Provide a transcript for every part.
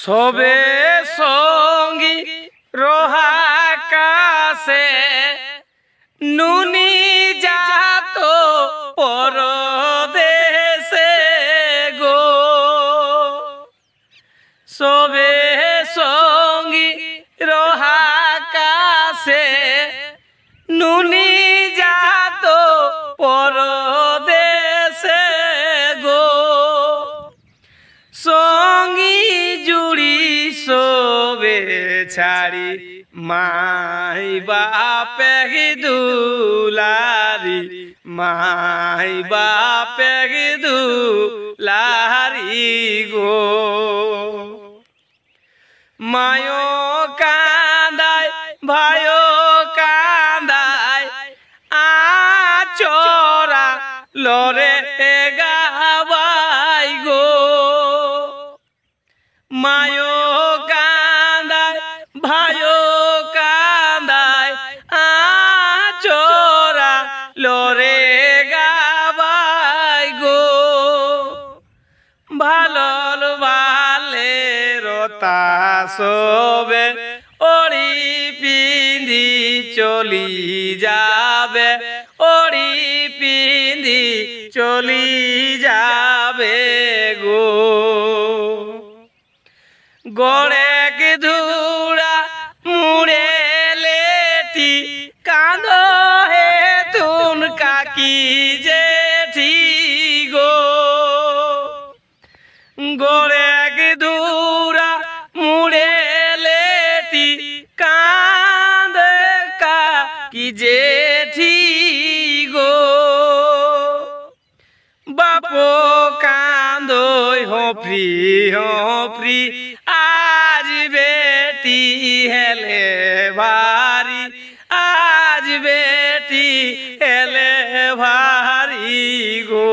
সবে সঙ্গী রহাকাশে নুনি যাত পরদেশে গো। সবে সঙ্গী রহাকাশে নুনি যাত পরদেশে গো। সঙ্গী জুড়ি সবে ছাড়ি মাই বাপে দুলারি, মাই বাপে দুলারি গো। মায়ো কান্দায় ভাইও কান্দায় আচরা লরে গাবাই গো। মায়ো কান্দায় ভাইও কান্দায় আচরা লরে গাবাই গো। ভালল ভালে রতা সবে ওড়ি পিন্ধি চলি যাবে, ওড়ি পিন্ধি চলি যাবে গো। গড়েক ধুড়া মুড়ে লেটি কাঁদ হে তুন কাকি জেঠি গো। গড়েক ধুড়া মুড়ে লেটি কাঁদ কাকি জেঠি গো। বাপো কান্দই হফরি হফরি আজ বেটি হেলে ভারি, আজ বেটি হেলে ভারি গো।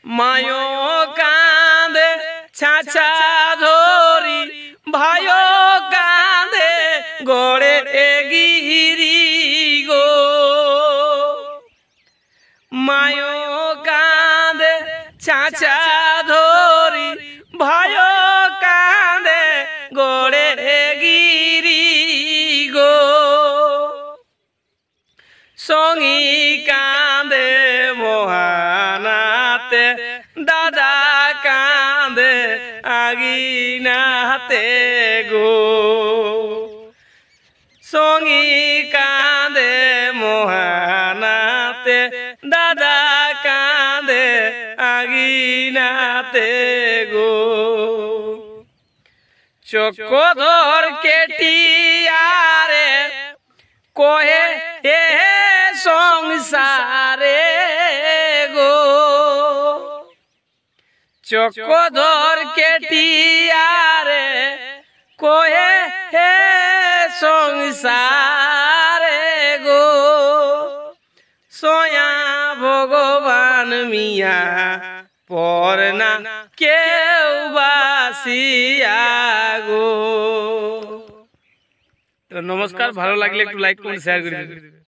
মায়ো কাঁদে ছাছা ধরি, ভাইও কাঁদে গড়ে গিরি গো। মায়ো কাঁদে ছাছা ধরি, ভাইও কাঁদে গড়ে গিরি গো। সঙ্গী কাঁদে মহানাতে, দাদা কাঁদে আগিনাতে গো। সঙ্গী কাঁদে মহানাতে, দাদা কাঁদে আগিনাতে গো। চক্রধর কেটিয়ারে কহে এ সংসারে গো। চক্রধর কেটিয়ারে কহে হে সংসারে গো। সয়া ভগবান মিয়া পরনা কেউ বাসিয়া গো। তো নমস্কার, ভালো লাগলে একটু লাইক কমেন্ট শেয়ার করে দিবেন।